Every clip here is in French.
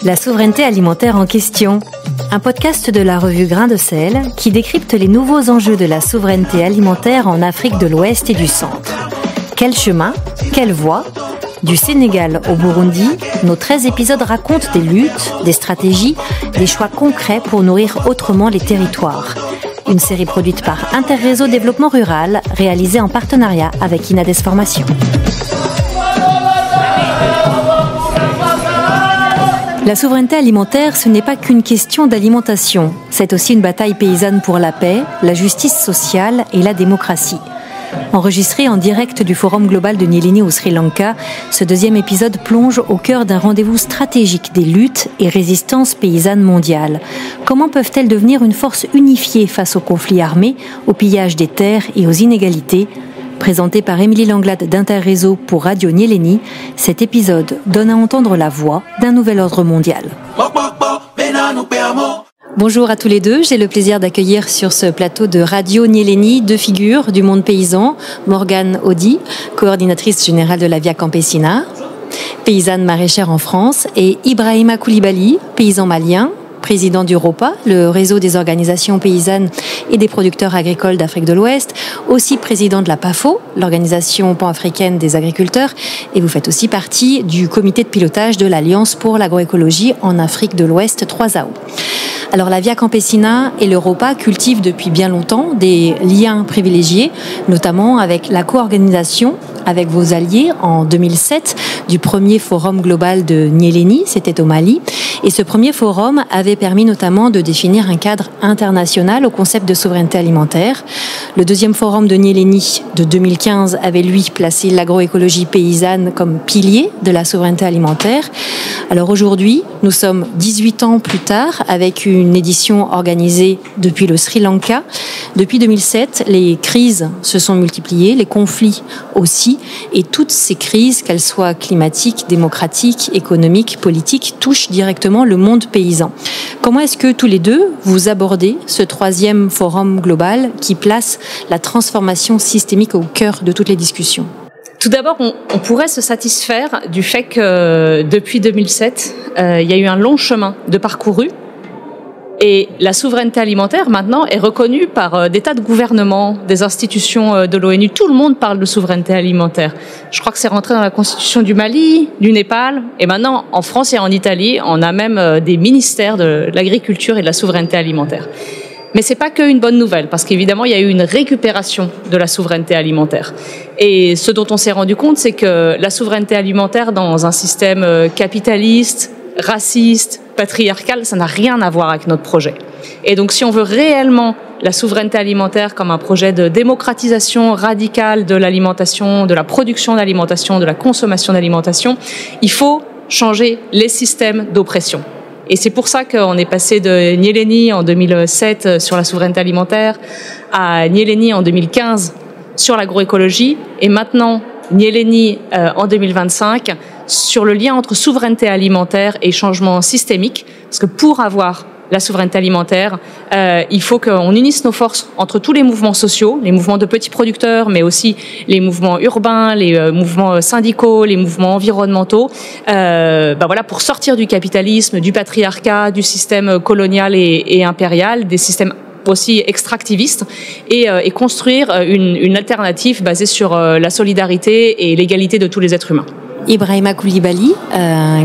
La souveraineté alimentaire en question. Un podcast de la revue Grain de Sel qui décrypte les nouveaux enjeux de la souveraineté alimentaire en Afrique de l'Ouest et du Centre. Quel chemin ? Quelle voie ? Du Sénégal au Burundi, nos 13 épisodes racontent des luttes, des stratégies, des choix concrets pour nourrir autrement les territoires. Une série produite par Interréseau Développement Rural, réalisée en partenariat avec Inades Formation. La souveraineté alimentaire, ce n'est pas qu'une question d'alimentation. C'est aussi une bataille paysanne pour la paix, la justice sociale et la démocratie. Enregistré en direct du Forum global de Nyéléni au Sri Lanka, ce deuxième épisode plonge au cœur d'un rendez-vous stratégique des luttes et résistances paysannes mondiales. Comment peuvent-elles devenir une force unifiée face aux conflits armés, au pillage des terres et aux inégalités ? Présenté par Émilie Langlade d'Interréseau pour Radio Nyéléni, cet épisode donne à entendre la voix d'un nouvel ordre mondial. Bonjour à tous les deux, j'ai le plaisir d'accueillir sur ce plateau de Radio Nyéléni deux figures du monde paysan, Morgane Audi, coordinatrice générale de la Via Campesina, paysanne maraîchère en France, et Ibrahima Koulibaly, paysan malien, président du ROPA, le réseau des organisations paysannes et des producteurs agricoles d'Afrique de l'Ouest, aussi président de la PAFO, l'organisation pan-africaine des agriculteurs, et vous faites aussi partie du comité de pilotage de l'Alliance pour l'agroécologie en Afrique de l'Ouest, 3AO. Alors la Via Campesina et le ROPA cultivent depuis bien longtemps des liens privilégiés, notamment avec la co-organisation avec vos alliés en 2007 du premier forum global de Nyéléni, c'était au Mali. Et ce premier forum avait permis notamment de définir un cadre international au concept de souveraineté alimentaire. Le deuxième forum de Nyéléni de 2015 avait lui placé l'agroécologie paysanne comme pilier de la souveraineté alimentaire. Alors aujourd'hui, nous sommes 18 ans plus tard avec une édition organisée depuis le Sri Lanka. Depuis 2007, les crises se sont multipliées, les conflits aussi, et toutes ces crises, qu'elles soient climatiques, démocratiques, économiques, politiques, touchent directement le monde paysan. Comment est-ce que tous les deux, vous abordez ce troisième forum global qui place la transformation systémique au cœur de toutes les discussions ? Tout d'abord, on pourrait se satisfaire du fait que depuis 2007, il y a eu un long chemin de parcouru. Et la souveraineté alimentaire, maintenant, est reconnue par des tas de gouvernements, des institutions de l'ONU. Tout le monde parle de souveraineté alimentaire. Je crois que c'est rentré dans la constitution du Mali, du Népal. Et maintenant, en France et en Italie, on a même des ministères de l'agriculture et de la souveraineté alimentaire. Mais c'est pas qu'une bonne nouvelle, parce qu'évidemment, il y a eu une récupération de la souveraineté alimentaire. Et ce dont on s'est rendu compte, c'est que la souveraineté alimentaire dans un système capitaliste, raciste, patriarcal, ça n'a rien à voir avec notre projet. Et donc, si on veut réellement la souveraineté alimentaire comme un projet de démocratisation radicale de l'alimentation, de la production d'alimentation, de la consommation d'alimentation, il faut changer les systèmes d'oppression. Et c'est pour ça qu'on est passé de Nyéléni en 2007 sur la souveraineté alimentaire à Nyéléni en 2015 sur l'agroécologie et maintenant Nyéléni en 2025 sur le lien entre souveraineté alimentaire et changement systémique. Parce que pour avoir la souveraineté alimentaire, il faut qu'on unisse nos forces entre tous les mouvements sociaux, les mouvements de petits producteurs, mais aussi les mouvements urbains, les mouvements syndicaux, les mouvements environnementaux, voilà, pour sortir du capitalisme, du patriarcat, du système colonial et impérial, des systèmes aussi extractivistes, et construire une alternative basée sur la solidarité et l'égalité de tous les êtres humains. Ibrahima Koulibaly,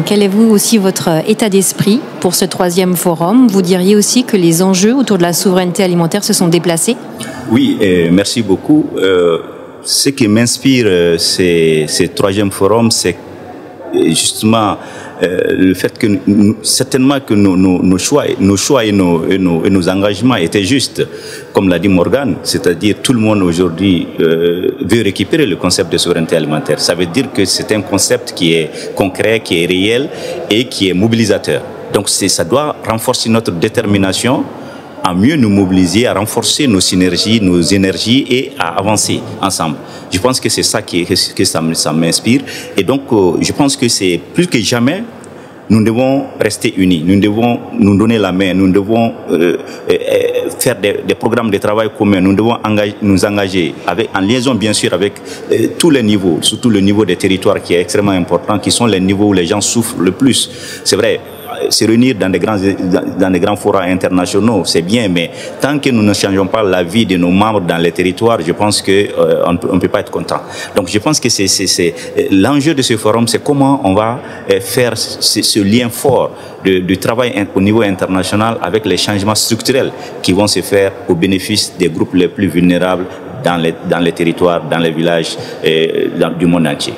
quel est vous aussi votre état d'esprit pour ce troisième forum ? Vous diriez aussi que les enjeux autour de la souveraineté alimentaire se sont déplacés ? Oui, merci beaucoup. Ce qui m'inspire ces troisième forum, c'est justement le fait que certainement que nos choix et nos engagements étaient justes, comme l'a dit Morgane, c'est-à-dire tout le monde aujourd'hui veut récupérer le concept de souveraineté alimentaire. Ça veut dire que c'est un concept qui est concret, qui est réel et qui est mobilisateur. Donc ça doit renforcer notre détermination à mieux nous mobiliser, à renforcer nos synergies, nos énergies et à avancer ensemble. Je pense que c'est ça que ça m'inspire. Et donc, je pense que c'est plus que jamais nous devons rester unis, nous devons nous donner la main, nous devons faire des programmes de travail communs, nous devons nous engager en liaison bien sûr avec tous les niveaux, surtout le niveau des territoires qui est extrêmement important, qui sont les niveaux où les gens souffrent le plus. C'est vrai, se réunir dans des grands forats internationaux, c'est bien, mais tant que nous ne changeons pas la vie de nos membres dans les territoires, je pense qu'on ne peut pas être content. Donc je pense que c'est l'enjeu de ce forum, c'est comment on va faire ce lien fort de travail au niveau international avec les changements structurels qui vont se faire au bénéfice des groupes les plus vulnérables dans les territoires, dans les villages du monde entier.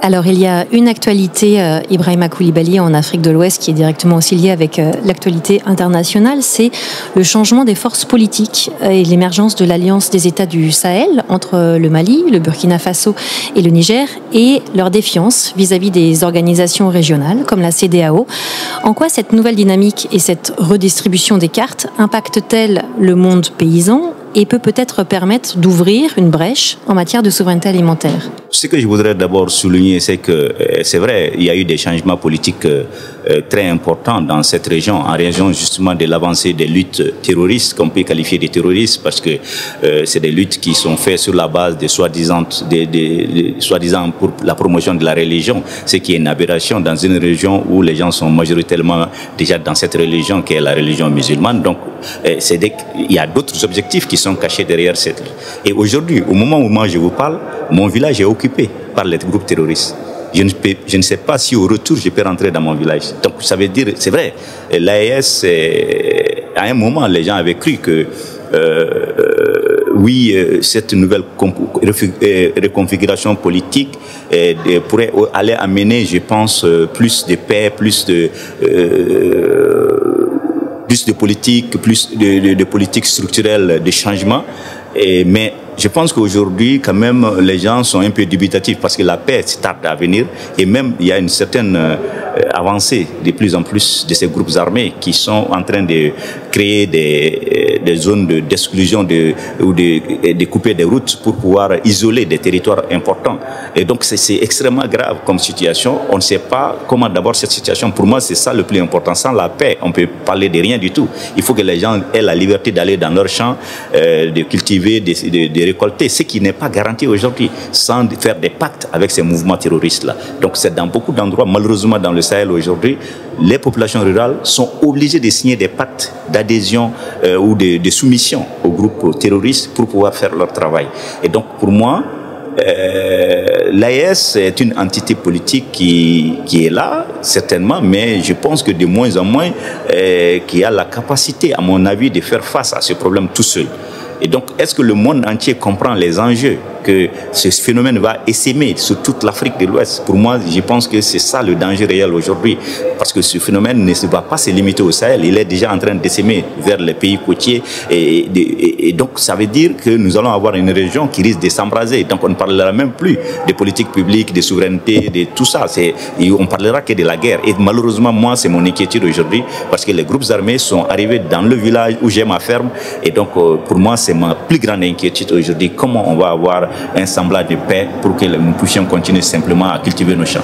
Alors, il y a une actualité, Ibrahima Coulibaly, en Afrique de l'Ouest, qui est directement aussi liée avec l'actualité internationale, c'est le changement des forces politiques et l'émergence de l'Alliance des États du Sahel entre le Mali, le Burkina Faso et le Niger, et leur défiance vis-à-vis des organisations régionales, comme la CEDEAO. En quoi cette nouvelle dynamique et cette redistribution des cartes impactent-elles le monde paysan et peut-être permettre d'ouvrir une brèche en matière de souveraineté alimentaire? Ce que je voudrais d'abord souligner, c'est que c'est vrai, il y a eu des changements politiques très importants dans cette région, en raison justement de l'avancée des luttes terroristes, qu'on peut qualifier de terroristes, parce que c'est des luttes qui sont faites sur la base de soi-disant pour la promotion de la religion, ce qui est une aberration dans une région où les gens sont majoritairement déjà dans cette religion qui est la religion musulmane. Donc, il y a d'autres objectifs qui sont cachés derrière cette lutte. Et aujourd'hui, au moment où moi je vous parle, mon village est occupé par les groupes terroristes. Je ne sais pas si au retour je peux rentrer dans mon village. Donc ça veut dire, c'est vrai, l'AES, à un moment, les gens avaient cru que oui, cette nouvelle reconfiguration politique pourrait aller amener, je pense, plus de paix, plus de politique, plus de politique structurelle, de changement. Mais je pense qu'aujourd'hui, quand même, les gens sont un peu dubitatifs parce que la paix tarde à venir et même il y a une certaine avancée de plus en plus de ces groupes armés qui sont en train de créer des zones d'exclusion ou de couper des routes pour pouvoir isoler des territoires importants. Et donc c'est extrêmement grave comme situation. On ne sait pas comment d'abord cette situation, pour moi c'est ça le plus important. Sans la paix, on peut parler de rien du tout. Il faut que les gens aient la liberté d'aller dans leurs champs, de cultiver, de récolter, ce qui n'est pas garanti aujourd'hui, sans faire des pactes avec ces mouvements terroristes-là. Donc c'est dans beaucoup d'endroits, malheureusement dans le Sahel aujourd'hui, les populations rurales sont obligées de signer des pactes d'adhésion ou de soumission aux groupes terroristes pour pouvoir faire leur travail. Et donc pour moi, l'AES est une entité politique qui est là, certainement, mais je pense que de moins en moins, qui a la capacité, à mon avis, de faire face à ce problème tout seul. Et donc, est-ce que le monde entier comprend les enjeux que ce phénomène va essaimer sur toute l'Afrique de l'Ouest? Pour moi, je pense que c'est ça le danger réel aujourd'hui. Parce que ce phénomène ne va pas se limiter au Sahel. Il est déjà en train d'essaimer vers les pays côtiers. Et donc, ça veut dire que nous allons avoir une région qui risque de s'embraser. Donc, on ne parlera même plus de politique publique, de souveraineté, de tout ça. On parlera que de la guerre. Et malheureusement, moi, c'est mon inquiétude aujourd'hui. Parce que les groupes armés sont arrivés dans le village où j'ai ma ferme. Et donc, pour moi, c'est ma plus grande inquiétude aujourd'hui. Comment on va avoir un semblant de paix pour que nous puissions continuer simplement à cultiver nos champs.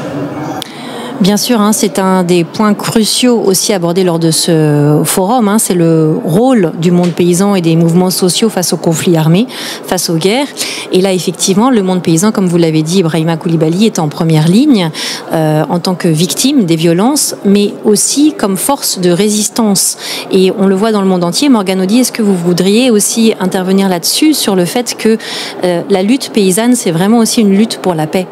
Bien sûr, c'est un des points cruciaux aussi abordés lors de ce forum. C'est le rôle du monde paysan et des mouvements sociaux face aux conflits armés, face aux guerres. Et là, effectivement, le monde paysan, comme vous l'avez dit, Ibrahima Coulibaly, est en première ligne en tant que victime des violences, mais aussi comme force de résistance. Et on le voit dans le monde entier. Morgane Audy, est-ce que vous voudriez aussi intervenir là-dessus, sur le fait que la lutte paysanne, c'est vraiment aussi une lutte pour la paix?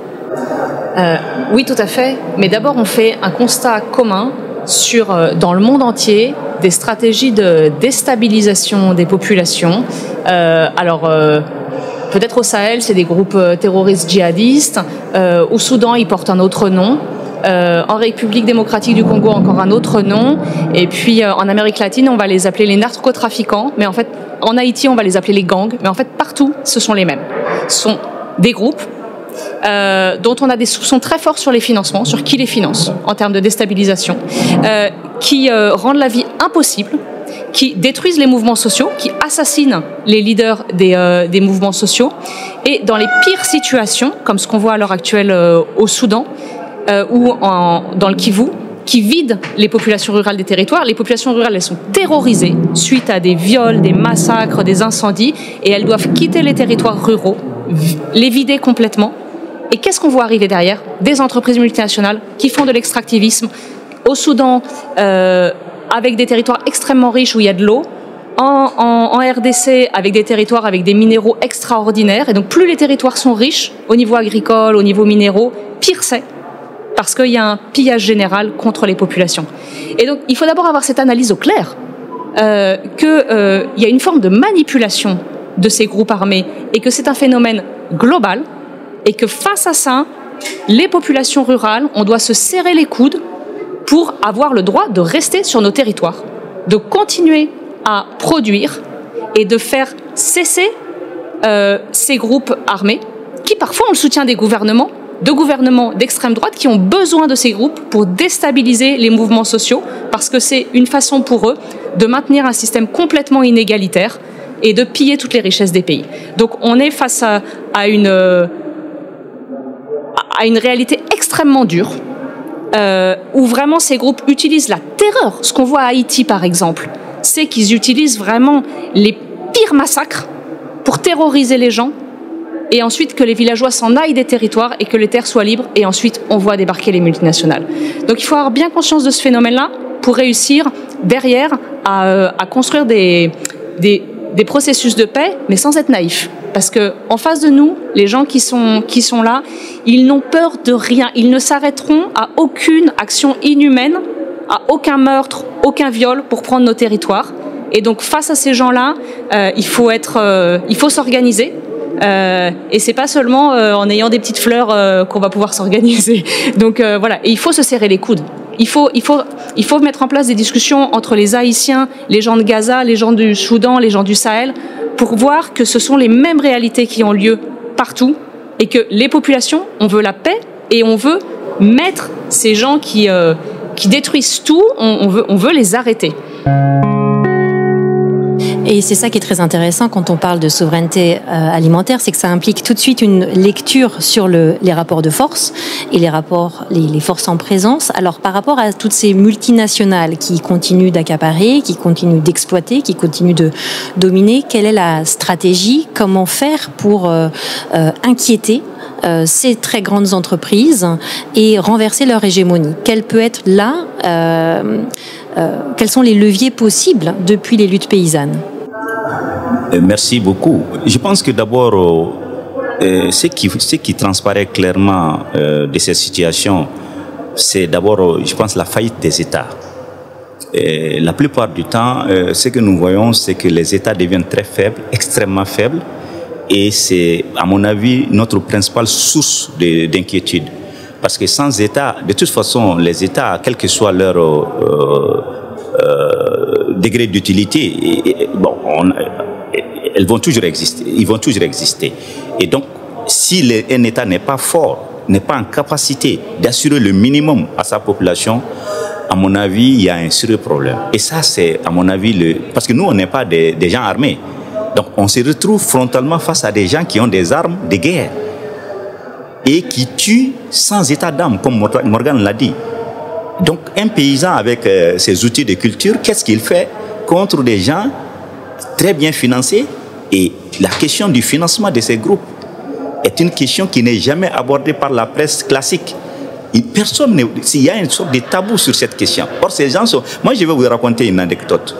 Oui, tout à fait. Mais d'abord, on fait un constat commun sur, dans le monde entier, des stratégies de déstabilisation des populations. Peut-être au Sahel, c'est des groupes terroristes djihadistes. Au Soudan, ils portent un autre nom. En République démocratique du Congo, encore un autre nom. Et puis, en Amérique latine, on va les appeler les narcotrafiquants. Mais en fait, en Haïti, on va les appeler les gangs. Mais en fait, partout, ce sont les mêmes. Ce sont des groupes dont on a des soupçons très forts sur les financements, sur qui les finance en termes de déstabilisation, qui rendent la vie impossible, qui détruisent les mouvements sociaux, qui assassinent les leaders des mouvements sociaux, et dans les pires situations, comme ce qu'on voit à l'heure actuelle au Soudan ou dans le Kivu, qui vide les populations rurales des territoires. Les populations rurales, elles sont terrorisées suite à des viols, des massacres, des incendies, et elles doivent quitter les territoires ruraux, les vider complètement. Et qu'est-ce qu'on voit arriver derrière? Des entreprises multinationales qui font de l'extractivisme au Soudan, avec des territoires extrêmement riches où il y a de l'eau, en RDC avec des territoires avec des minéraux extraordinaires. Et donc plus les territoires sont riches au niveau agricole, au niveau minéraux, pire c'est, parce qu'il y a un pillage général contre les populations. Et donc il faut d'abord avoir cette analyse au clair, qu'il y a une forme de manipulation de ces groupes armés et que c'est un phénomène global, et que face à ça, les populations rurales, on doit se serrer les coudes pour avoir le droit de rester sur nos territoires, de continuer à produire et de faire cesser ces groupes armés qui parfois ont le soutien des gouvernements, de gouvernements d'extrême droite qui ont besoin de ces groupes pour déstabiliser les mouvements sociaux, parce que c'est une façon pour eux de maintenir un système complètement inégalitaire et de piller toutes les richesses des pays. Donc on est face à une réalité extrêmement dure, où vraiment ces groupes utilisent la terreur. Ce qu'on voit à Haïti par exemple, c'est qu'ils utilisent vraiment les pires massacres pour terroriser les gens, et ensuite que les villageois s'en aillent des territoires et que les terres soient libres, et ensuite on voit débarquer les multinationales. Donc il faut avoir bien conscience de ce phénomène-là pour réussir derrière à construire des processus de paix, mais sans être naïf. Parce que en face de nous, les gens qui sont là, ils n'ont peur de rien. Ils ne s'arrêteront à aucune action inhumaine, à aucun meurtre, aucun viol pour prendre nos territoires. Et donc face à ces gens-là, il faut s'organiser. Et c'est pas seulement en ayant des petites fleurs qu'on va pouvoir s'organiser. Donc voilà, et il faut se serrer les coudes. Il faut mettre en place des discussions entre les Haïtiens, les gens de Gaza, les gens du Soudan, les gens du Sahel, pour voir que ce sont les mêmes réalités qui ont lieu partout, et que les populations, on veut la paix, et on veut mettre ces gens qui détruisent tout, on veut les arrêter. Et c'est ça qui est très intéressant quand on parle de souveraineté alimentaire, c'est que ça implique tout de suite une lecture sur les rapports de force et les forces en présence. Alors par rapport à toutes ces multinationales qui continuent d'accaparer, qui continuent d'exploiter, qui continuent de dominer, quelle est la stratégie? Comment faire pour inquiéter ces très grandes entreprises et renverser leur hégémonie? Quelle peut être là quels sont les leviers possibles depuis les luttes paysannes? Merci beaucoup. Je pense que d'abord, ce qui transparaît clairement de cette situation, c'est d'abord, je pense, la faillite des États. Et la plupart du temps, ce que nous voyons, c'est que les États deviennent très faibles, extrêmement faibles, et c'est, à mon avis, notre principale source d'inquiétude. Parce que sans État, de toute façon, les États, quel que soit leur degré d'utilité, ils vont toujours exister. Et donc, si un État n'est pas fort, n'est pas en capacité d'assurer le minimum à sa population, à mon avis, il y a un sérieux problème. Et ça, c'est, à mon avis, parce que nous, on n'est pas des gens armés. Donc, on se retrouve frontalement face à des gens qui ont des armes de guerre et qui tuent sans état d'âme, comme Morgan l'a dit. Donc, un paysan avec ses outils de culture, qu'est-ce qu'il fait contre des gens très bien financés? Et la question du financement de ces groupes est une question qui n'est jamais abordée par la presse classique. S'il y a une sorte de tabou sur cette question. Or, ces gens sont... Moi, je vais vous raconter une anecdote.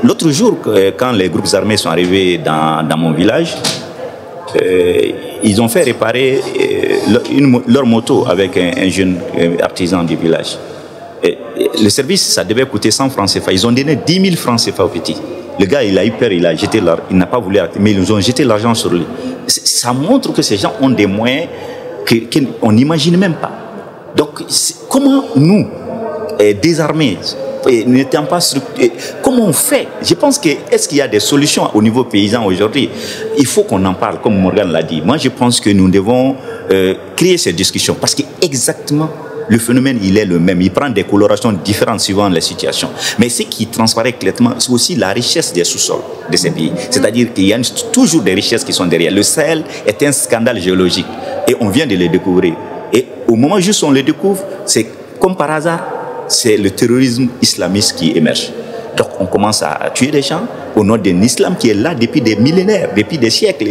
L'autre jour, quand les groupes armés sont arrivés dans mon village, ils ont fait réparer leur moto avec un jeune artisan du village. Le service, ça devait coûter 100 francs CFA. Ils ont donné 10 000 francs CFA au petit. Le gars, il a eu peur, il n'a pas voulu arrêter, mais ils ont jeté l'argent sur lui. Ça montre que ces gens ont des moyens qu'on n'imagine même pas. Donc, comment nous, désarmés, n'étant pas structurés, comment on fait? Je pense est-ce qu'il y a des solutions au niveau paysan aujourd'hui? Il faut qu'on en parle, comme Morgan l'a dit. Moi, je pense que nous devons créer cette discussion, parce que exactement le phénomène, il est le même. Il prend des colorations différentes suivant les situations. Mais ce qui transparaît clairement, c'est aussi la richesse des sous-sols de ces pays. C'est-à-dire qu'il y a toujours des richesses qui sont derrière. Le Sahel est un scandale géologique et on vient de le découvrir. Et au moment juste où on le découvre, c'est comme par hasard, c'est le terrorisme islamiste qui émerge. Donc on commence à tuer des gens au nom d'un islam qui est là depuis des millénaires, depuis des siècles.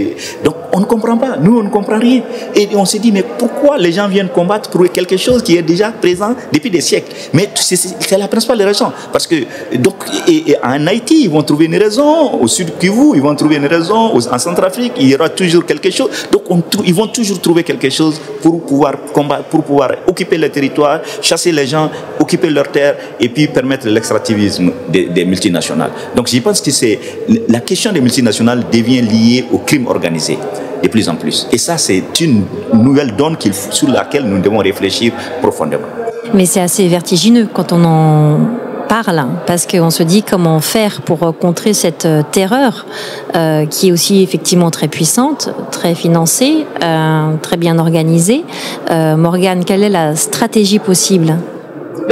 Donc on ne comprend pas, nous on ne comprend rien. Et on se dit, mais pourquoi les gens viennent combattre pour quelque chose qui est déjà présent depuis des siècles? Mais c'est la principale raison. Parce que, donc, et en Haïti, ils vont trouver une raison, au sud Kivu, ils vont trouver une raison, en Centrafrique, il y aura toujours quelque chose. Donc ils vont toujours trouver quelque chose pour pouvoir combattre, pour pouvoir occuper le territoire, chasser les gens, occuper leurs terres et puis permettre l'extractivisme des multinationales. Donc je pense que la question des multinationales devient liée au crime organisé de plus en plus. Et ça, c'est une nouvelle donne sur laquelle nous devons réfléchir profondément. Mais c'est assez vertigineux quand on en parle, parce qu'on se dit comment faire pour contrer cette terreur qui est aussi effectivement très puissante, très financée, très bien organisée. Morgane, quelle est la stratégie possible?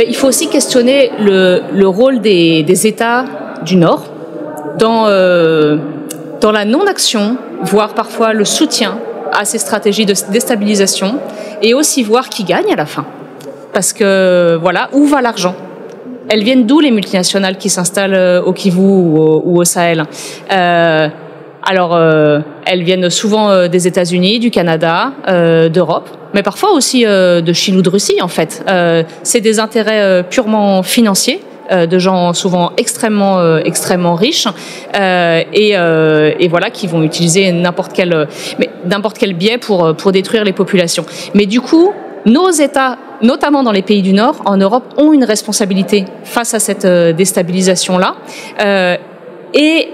Il faut aussi questionner le rôle des États du Nord dans la non-action, voire parfois le soutien à ces stratégies de déstabilisation, et aussi voir qui gagne à la fin. Parce que, voilà, où va l'argent? Elles viennent d'où, les multinationales qui s'installent au Kivu ou au Sahel? Alors, elles viennent souvent des États-Unis, du Canada, d'Europe, mais parfois aussi de Chine ou de Russie, en fait. C'est des intérêts purement financiers, de gens souvent extrêmement riches, et voilà, qui vont utiliser n'importe quel biais pour détruire les populations. Mais du coup, nos États, notamment dans les pays du Nord, en Europe, ont une responsabilité face à cette déstabilisation-là, et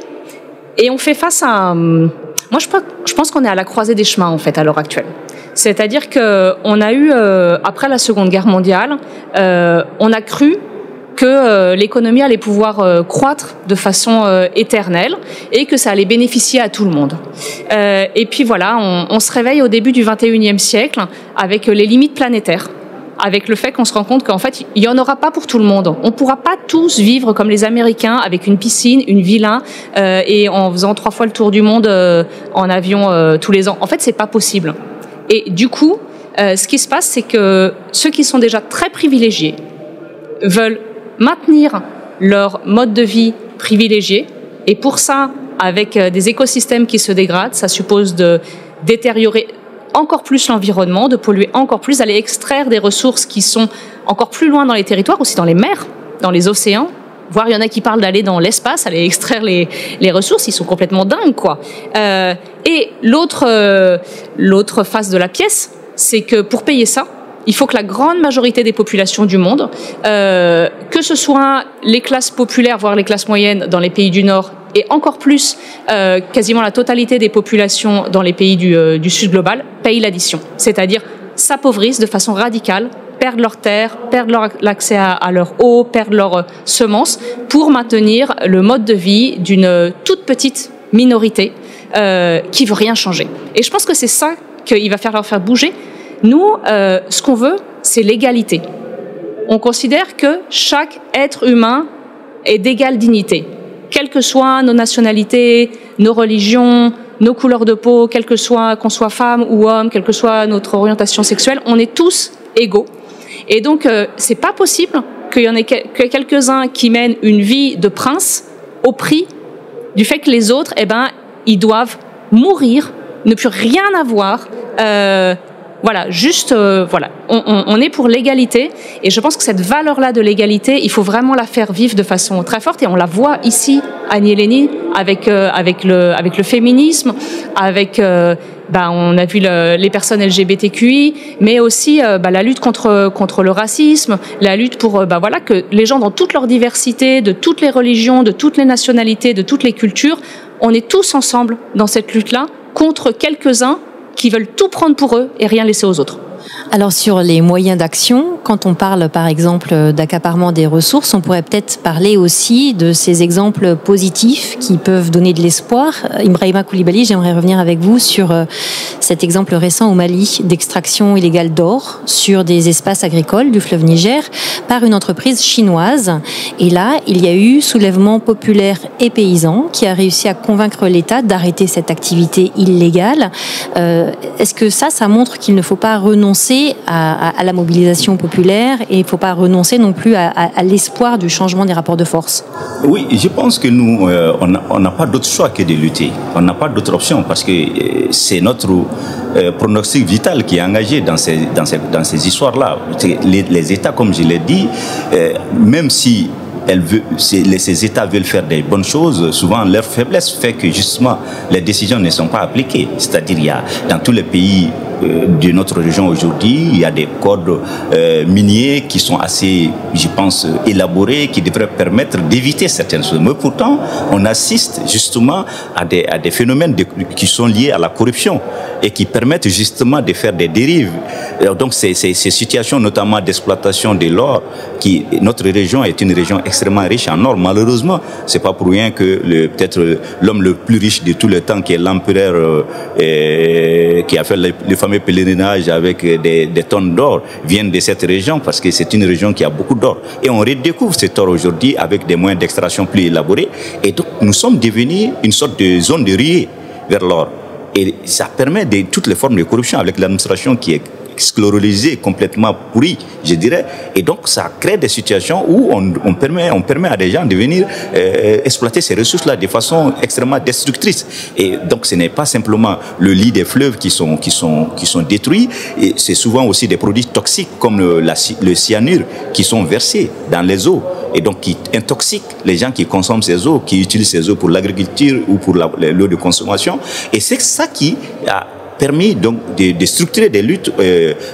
on fait face à... Moi, je pense qu'on est à la croisée des chemins, en fait, à l'heure actuelle. C'est-à-dire qu'on a eu, après la Seconde Guerre mondiale, on a cru que l'économie allait pouvoir croître de façon éternelle et que ça allait bénéficier à tout le monde. Et puis voilà, on se réveille au début du XXIe siècle avec les limites planétaires, avec le fait qu'on se rend compte qu'en fait, il n'y en aura pas pour tout le monde. On ne pourra pas tous vivre comme les Américains, avec une piscine, une villa, et en faisant 3 fois le tour du monde en avion tous les ans. En fait, c'est pas possible. Et du coup, ce qui se passe, c'est que ceux qui sont déjà très privilégiés veulent maintenir leur mode de vie privilégié. Et pour ça, avec des écosystèmes qui se dégradent, ça suppose de détériorer encore plus l'environnement, de polluer encore plus, d'aller extraire des ressources qui sont encore plus loin dans les territoires, aussi dans les mers, dans les océans. Voire il y en a qui parlent d'aller dans l'espace, aller extraire les ressources, ils sont complètement dingues, quoi. Et l'autre face de la pièce, c'est que pour payer ça, il faut que la grande majorité des populations du monde, que ce soit les classes populaires, voire les classes moyennes dans les pays du Nord, et encore plus, quasiment la totalité des populations dans les pays du Sud global, payent l'addition. C'est-à-dire s'appauvrissent de façon radicale, perdent leurs terres, perdent l'accès à leur eau, perdent leurs semences, pour maintenir le mode de vie d'une toute petite minorité qui veut rien changer. Et je pense que c'est ça qu'il va falloir faire bouger. Nous, ce qu'on veut, c'est l'égalité. On considère que chaque être humain est d'égale dignité, quelles que soient nos nationalités, nos religions, nos couleurs de peau, quel que soit qu'on soit femme ou homme, quelle que soit notre orientation sexuelle, on est tous égaux. Et donc, c'est pas possible qu'il y en ait que quelques-uns qui mènent une vie de prince au prix du fait que les autres, ils doivent mourir, ne plus rien avoir. Voilà, juste, voilà, on est pour l'égalité, et je pense que cette valeur-là de l'égalité, il faut vraiment la faire vivre de façon très forte, et on la voit ici à Nyéléni avec le féminisme, avec on a vu les personnes LGBTQI, mais aussi la lutte contre le racisme, la lutte pour voilà, que les gens dans toute leur diversité, de toutes les religions, de toutes les nationalités, de toutes les cultures, on est tous ensemble dans cette lutte-là contre quelques-uns qui veulent tout prendre pour eux et rien laisser aux autres. Alors sur les moyens d'action, quand on parle par exemple d'accaparement des ressources, on pourrait peut-être parler aussi de ces exemples positifs qui peuvent donner de l'espoir. Ibrahima Koulibaly, j'aimerais revenir avec vous sur cet exemple récent au Mali d'extraction illégale d'or sur des espaces agricoles du fleuve Niger par une entreprise chinoise. Et là, il y a eu soulèvement populaire et paysan qui a réussi à convaincre l'État d'arrêter cette activité illégale. Est-ce que ça montre qu'il ne faut pas renoncer renoncer à la mobilisation populaire et il ne faut pas renoncer non plus à l'espoir du changement des rapports de force. Oui, je pense que nous, on n'a pas d'autre choix que de lutter. On n'a pas d'autre option parce que c'est notre pronostic vital qui est engagé dans ces histoires-là. Les États, comme je l'ai dit, même si ces États veulent faire des bonnes choses, souvent leur faiblesse fait que justement les décisions ne sont pas appliquées. C'est-à-dire il y a dans tous les pays de notre région aujourd'hui, il y a des codes miniers qui sont assez, je pense, élaborés, qui devraient permettre d'éviter certaines choses. Mais pourtant, on assiste justement à des phénomènes qui sont liés à la corruption et qui permettent justement de faire des dérives. Donc ces situations, notamment d'exploitation de l'or, notre région est une région extrêmement riche en or. Malheureusement, c'est pas pour rien que peut-être l'homme le plus riche de tout le temps, qui est l'empereur qui a fait le fameux pèlerinage avec des tonnes d'or, vient de cette région parce que c'est une région qui a beaucoup d'or. Et on redécouvre cet or aujourd'hui avec des moyens d'extraction plus élaborés. Et donc, nous sommes devenus une sorte de zone de riz vers l'or. Et ça permet toutes les formes de corruption avec l'administration qui est sclérosée, complètement pourrie, je dirais. Et donc, ça crée des situations où on permet à des gens de venir exploiter ces ressources-là de façon extrêmement destructrice. Et donc, ce n'est pas simplement le lit des fleuves qui sont détruits, et c'est souvent aussi des produits toxiques comme le cyanure qui sont versés dans les eaux et donc qui intoxiquent les gens qui consomment ces eaux, qui utilisent ces eaux pour l'agriculture ou pour l'eau de consommation. Et c'est ça qui a permis donc de structurer des luttes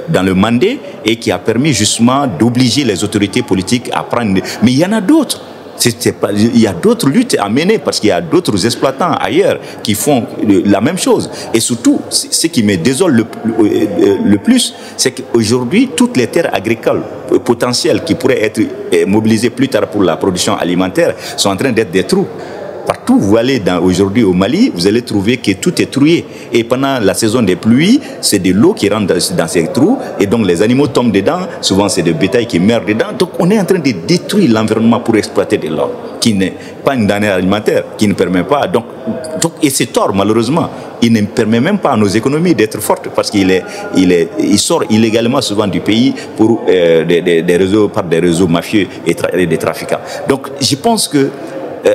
dans le Mandé et qui a permis justement d'obliger les autorités politiques à prendre. Mais il y en a d'autres. Il y a d'autres luttes à mener parce qu'il y a d'autres exploitants ailleurs qui font la même chose. Et surtout, ce qui me désole le plus, c'est qu'aujourd'hui, toutes les terres agricoles potentielles qui pourraient être mobilisées plus tard pour la production alimentaire sont en train d'être des trous. Partout où vous allez aujourd'hui au Mali, vous allez trouver que tout est troué. Et pendant la saison des pluies, c'est de l'eau qui rentre dans ces trous. Et donc les animaux tombent dedans. Souvent, c'est des bétails qui meurent dedans. Donc on est en train de détruire l'environnement pour exploiter de l'or, qui n'est pas une denrée alimentaire, qui ne permet pas. Et c'est tort, malheureusement. Il ne permet même pas à nos économies d'être fortes parce qu'il sort illégalement souvent du pays pour par des réseaux mafieux et des trafiquants. Donc je pense que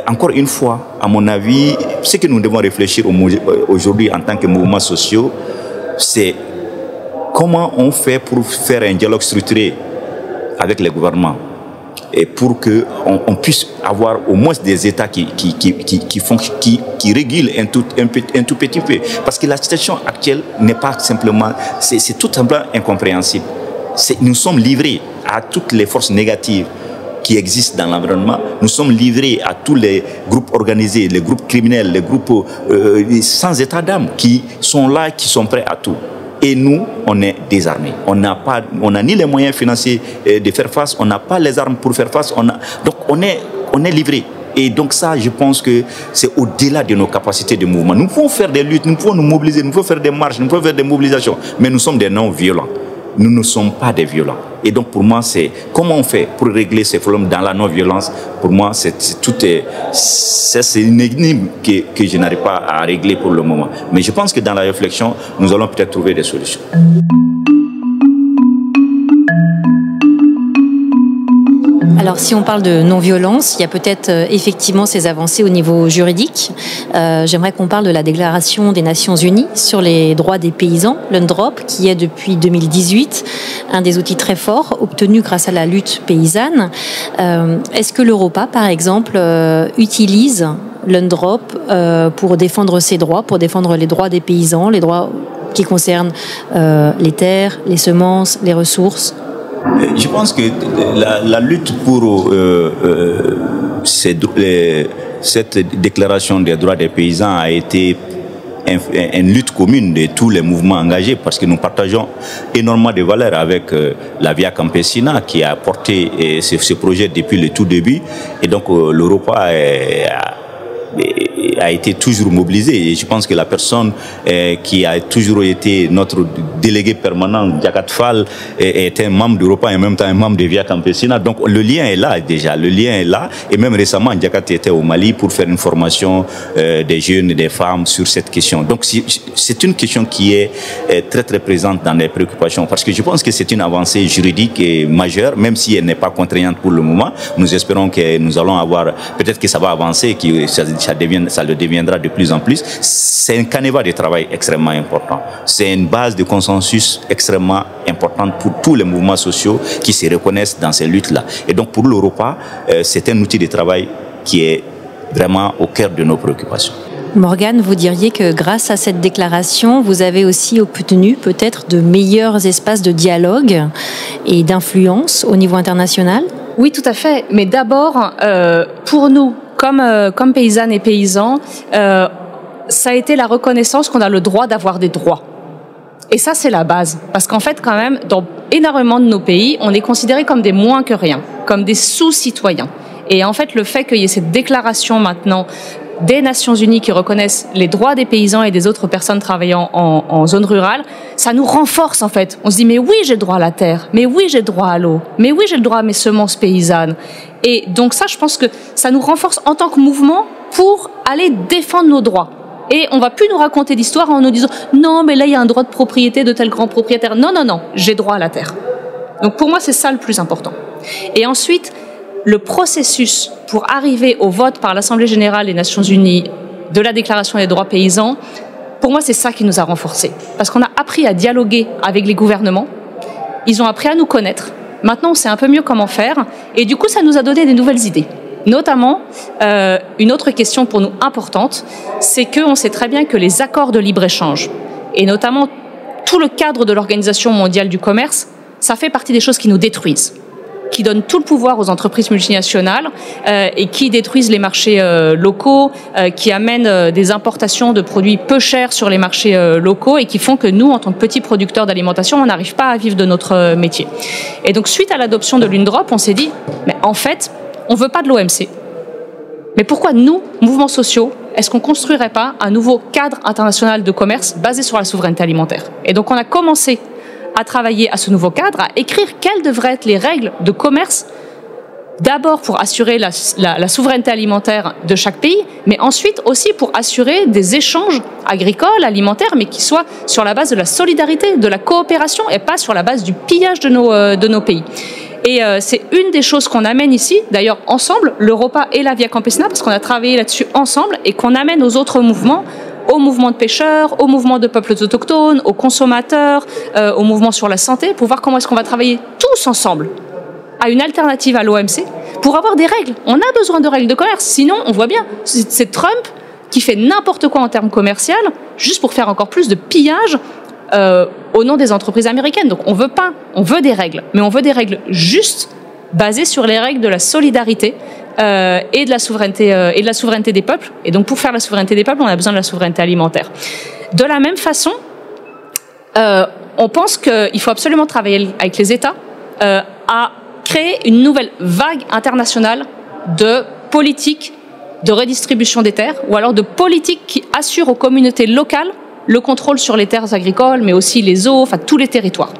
encore une fois, à mon avis, ce que nous devons réfléchir aujourd'hui en tant que mouvements sociaux, c'est comment on fait pour faire un dialogue structuré avec les gouvernements et pour qu'on puisse avoir au moins des États qui régulent un tout petit peu. Parce que la situation actuelle n'est pas simplement... C'est tout simplement incompréhensible. Nous sommes livrés à toutes les forces négatives qui existent dans l'environnement. Nous sommes livrés à tous les groupes organisés, les groupes criminels, les groupes sans état d'âme qui sont là, qui sont prêts à tout. Et nous, on est désarmés. On n'a ni les moyens financiers de faire face, on n'a pas les armes pour faire face. Donc on est livrés. Et donc ça, je pense que c'est au-delà de nos capacités de mouvement. Nous pouvons faire des luttes, nous pouvons nous mobiliser, nous pouvons faire des marches, nous pouvons faire des mobilisations, mais nous sommes des non-violents. Nous ne sommes pas des violents. Et donc pour moi, c'est comment on fait pour régler ces problèmes dans la non-violence. Pour moi, c'est une énigme que je n'arrive pas à régler pour le moment. Mais je pense que dans la réflexion, nous allons peut-être trouver des solutions. Alors, si on parle de non-violence, il y a peut-être effectivement ces avancées au niveau juridique. J'aimerais qu'on parle de la Déclaration des Nations Unies sur les droits des paysans, l'UNDROP, qui est depuis 2018 un des outils très forts obtenus grâce à la lutte paysanne. Est-ce que l'Europa, par exemple, utilise l'UNDROP pour défendre ses droits, pour défendre les droits des paysans, les droits qui concernent les terres, les semences, les ressources ? Je pense que la lutte pour cette déclaration des droits des paysans a été une lutte commune de tous les mouvements engagés parce que nous partageons énormément de valeurs avec la Via Campesina qui a porté ce projet depuis le tout début. Et donc l'Europa a été toujours mobilisé. Et je pense que la personne qui a toujours été notre délégué permanent, Diakat Fall, est un membre d'Europa et en même temps un membre de Via Campesina. Donc le lien est là déjà, le lien est là. Et même récemment, Diakat était au Mali pour faire une formation des jeunes et des femmes sur cette question. Donc c'est une question qui est très très présente dans les préoccupations, parce que je pense que c'est une avancée juridique et majeure, même si elle n'est pas contraignante pour le moment. Nous espérons que nous allons avoir, peut-être que ça va avancer, que ça le deviendra de plus en plus. C'est un canevas de travail extrêmement important. C'est une base de consensus extrêmement importante pour tous les mouvements sociaux qui se reconnaissent dans ces luttes-là. Et donc pour l'Europa, c'est un outil de travail qui est vraiment au cœur de nos préoccupations. Morgane, vous diriez que grâce à cette déclaration, vous avez aussi obtenu peut-être de meilleurs espaces de dialogue et d'influence au niveau international ? Oui, tout à fait. Mais d'abord, pour nous, comme paysannes et paysans, ça a été la reconnaissance qu'on a le droit d'avoir des droits. Et ça, c'est la base. Parce qu'en fait, quand même, dans énormément de nos pays, on est considérés comme des moins que rien, comme des sous-citoyens. Et en fait, le fait qu'il y ait cette déclaration maintenant des Nations Unies qui reconnaissent les droits des paysans et des autres personnes travaillant en zone rurale, ça nous renforce en fait. On se dit mais oui, j'ai le droit à la terre, mais oui, j'ai le droit à l'eau, mais oui, j'ai le droit à mes semences paysannes. Et donc ça, je pense que ça nous renforce en tant que mouvement pour aller défendre nos droits. Et on va plus nous raconter d'histoires en nous disant non, mais là, il y a un droit de propriété de tel grand propriétaire. Non, non, non, j'ai droit à la terre. Donc pour moi, c'est ça le plus important. Et ensuite, le processus pour arriver au vote par l'Assemblée générale des Nations Unies de la Déclaration des droits paysans, pour moi, c'est ça qui nous a renforcés. Parce qu'on a appris à dialoguer avec les gouvernements, ils ont appris à nous connaître. Maintenant, on sait un peu mieux comment faire, et du coup, ça nous a donné des nouvelles idées. Notamment, une autre question pour nous importante, c'est qu'on sait très bien que les accords de libre-échange, et notamment tout le cadre de l'Organisation mondiale du commerce, ça fait partie des choses qui nous détruisent, qui donnent tout le pouvoir aux entreprises multinationales et qui détruisent les marchés locaux, qui amènent des importations de produits peu chers sur les marchés locaux et qui font que nous, en tant que petits producteurs d'alimentation, on n'arrive pas à vivre de notre métier. Et donc, suite à l'adoption de l'UNDROP, on s'est dit, mais en fait, on ne veut pas de l'OMC. Mais pourquoi nous, mouvements sociaux, est-ce qu'on ne construirait pas un nouveau cadre international de commerce basé sur la souveraineté alimentaire ? Et donc, on a commencé à travailler à ce nouveau cadre, à écrire quelles devraient être les règles de commerce, d'abord pour assurer la souveraineté alimentaire de chaque pays, mais ensuite aussi pour assurer des échanges agricoles, alimentaires, mais qui soient sur la base de la solidarité, de la coopération, et pas sur la base du pillage de nos pays. Et c'est une des choses qu'on amène ici, d'ailleurs ensemble, l'Europa et la Via Campesina, parce qu'on a travaillé là-dessus ensemble, et qu'on amène aux autres mouvements, au mouvement de pêcheurs, au mouvement de peuples autochtones, aux consommateurs, au mouvement sur la santé, pour voir comment est-ce qu'on va travailler tous ensemble à une alternative à l'OMC pour avoir des règles. On a besoin de règles de commerce, sinon on voit bien, c'est Trump qui fait n'importe quoi en termes commerciaux, juste pour faire encore plus de pillage au nom des entreprises américaines. Donc on veut des règles, mais on veut des règles justes, basées sur les règles de la solidarité et de la souveraineté des peuples. Et donc pour faire la souveraineté des peuples, on a besoin de la souveraineté alimentaire. De la même façon, on pense qu'il faut absolument travailler avec les États à créer une nouvelle vague internationale de politique de redistribution des terres, ou alors de politique qui assure aux communautés locales le contrôle sur les terres agricoles, mais aussi les eaux, enfin tous les territoires.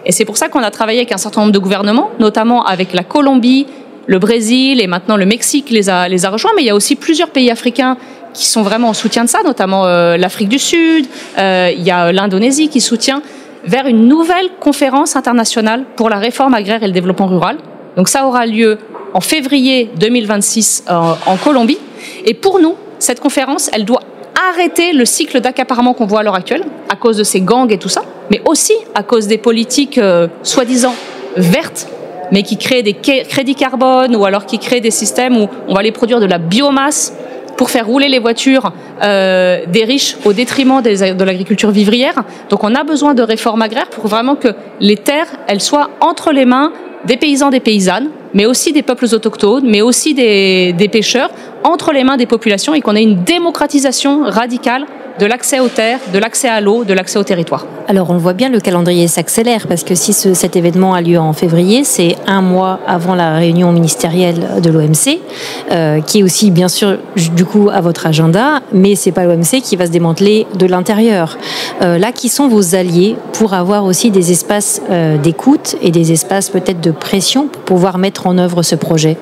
Et c'est pour ça qu'on a travaillé avec un certain nombre de gouvernements, notamment avec la Colombie, le Brésil et maintenant le Mexique les a rejoints, mais il y a aussi plusieurs pays africains qui sont vraiment en soutien de ça, notamment l'Afrique du Sud, il y a l'Indonésie qui soutient, vers une nouvelle conférence internationale pour la réforme agraire et le développement rural. Donc ça aura lieu en février 2026 en Colombie. Et pour nous, cette conférence, elle doit arrêter le cycle d'accaparement qu'on voit à l'heure actuelle, à cause de ces gangs et tout ça, mais aussi à cause des politiques soi-disant vertes, mais qui créent des crédits carbone, ou alors qui créent des systèmes où on va aller produire de la biomasse pour faire rouler les voitures des riches au détriment de l'agriculture vivrière. Donc on a besoin de réformes agraires pour vraiment que les terres, elles soient entre les mains des paysans, des paysannes, mais aussi des peuples autochtones, mais aussi des pêcheurs, entre les mains des populations, et qu'on ait une démocratisation radicale de l'accès aux terres, de l'accès à l'eau, de l'accès au territoire. Alors on voit bien, le calendrier s'accélère parce que si cet événement a lieu en février, c'est un mois avant la réunion ministérielle de l'OMC, qui est aussi bien sûr du coup à votre agenda, mais c'est pas l'OMC qui va se démanteler de l'intérieur. Là, qui sont vos alliés pour avoir aussi des espaces d'écoute et des espaces peut-être de pression pour pouvoir mettre en œuvre ce projet?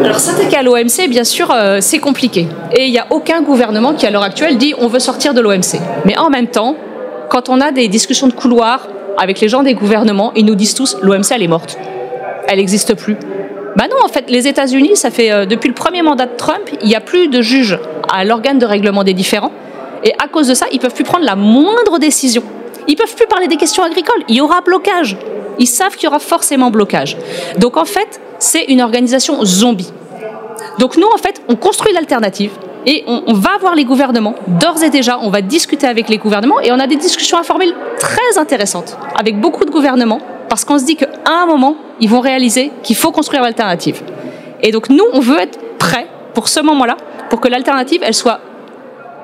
Alors s'attaquer à l'OMC, bien sûr, c'est compliqué. Et il n'y a aucun gouvernement qui, à l'heure actuelle, dit on veut sortir de l'OMC. Mais en même temps, quand on a des discussions de couloir avec les gens des gouvernements, ils nous disent tous l'OMC, elle est morte. Elle n'existe plus. Ben non, en fait, les États-Unis, ça fait depuis le premier mandat de Trump, il n'y a plus de juges à l'organe de règlement des différends. Et à cause de ça, ils ne peuvent plus prendre la moindre décision. Ils ne peuvent plus parler des questions agricoles. Il y aura blocage. Ils savent qu'il y aura forcément blocage. Donc en fait, c'est une organisation zombie. Donc nous, en fait, on construit l'alternative et on va voir les gouvernements. D'ores et déjà, on va discuter avec les gouvernements et on a des discussions informelles très intéressantes avec beaucoup de gouvernements parce qu'on se dit qu'à un moment, ils vont réaliser qu'il faut construire l'alternative. Et donc nous, on veut être prêts pour ce moment-là, pour que l'alternative, elle soit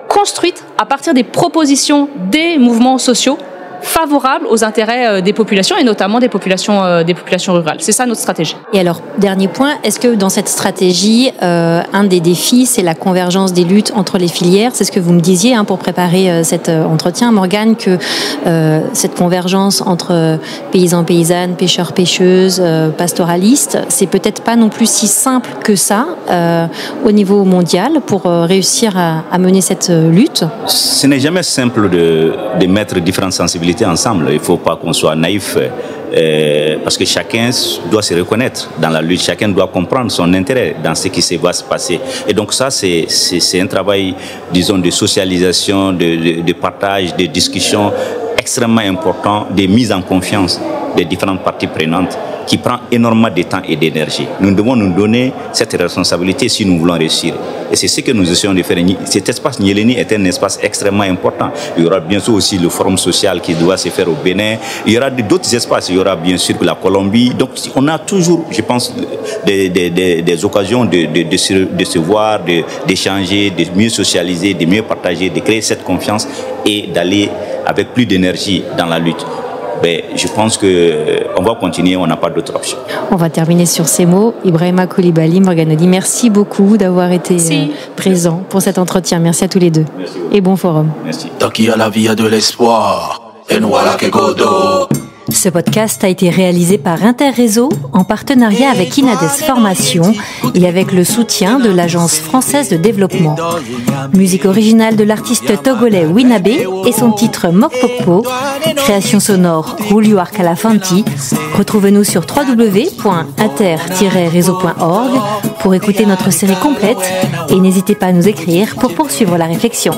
construite à partir des propositions des mouvements sociaux favorables aux intérêts des populations et notamment des populations rurales. C'est ça notre stratégie. Et alors, dernier point, est-ce que dans cette stratégie, un des défis, c'est la convergence des luttes entre les filières? C'est ce que vous me disiez pour préparer cet entretien, Morgane, que cette convergence entre paysans, paysannes, pêcheurs, pêcheuses, pastoralistes, c'est peut-être pas non plus si simple que ça au niveau mondial pour réussir à mener cette lutte? Ce n'est jamais simple de mettre différentes sensibilités ensemble. Il ne faut pas qu'on soit naïf parce que chacun doit se reconnaître dans la lutte, chacun doit comprendre son intérêt dans ce qui va se passer. Et donc ça, c'est un travail, disons, de socialisation, de partage, de discussion extrêmement important, de mise en confiance des différentes parties prenantes qui prend énormément de temps et d'énergie. Nous devons nous donner cette responsabilité si nous voulons réussir. Et c'est ce que nous essayons de faire. Cet espace Nyéléni est un espace extrêmement important. Il y aura bien sûr aussi le forum social qui doit se faire au Bénin. Il y aura d'autres espaces. Il y aura bien sûr la Colombie. Donc on a toujours, je pense, des occasions de se voir, d'échanger, de mieux socialiser, de mieux partager, de créer cette confiance et d'aller avec plus d'énergie dans la lutte. Ben, je pense qu'on va continuer, on n'a pas d'autre option. On va terminer sur ces mots. Ibrahima Coulibaly, Morgane Audy, merci beaucoup d'avoir été présent pour cet entretien. Merci à tous les deux. Et bon forum. Merci. Tant qu'il y a la vie, il y a de l'espoir. Et nous voilà que Godot. Ce podcast a été réalisé par Interréseau en partenariat avec Inades Formation et avec le soutien de l'Agence française de développement. Musique originale de l'artiste togolais Winabe et son titre Mokpokpo. Création sonore Julio Arcalafanti. Retrouvez-nous sur www.inter-réseau.org pour écouter notre série complète et n'hésitez pas à nous écrire pour poursuivre la réflexion.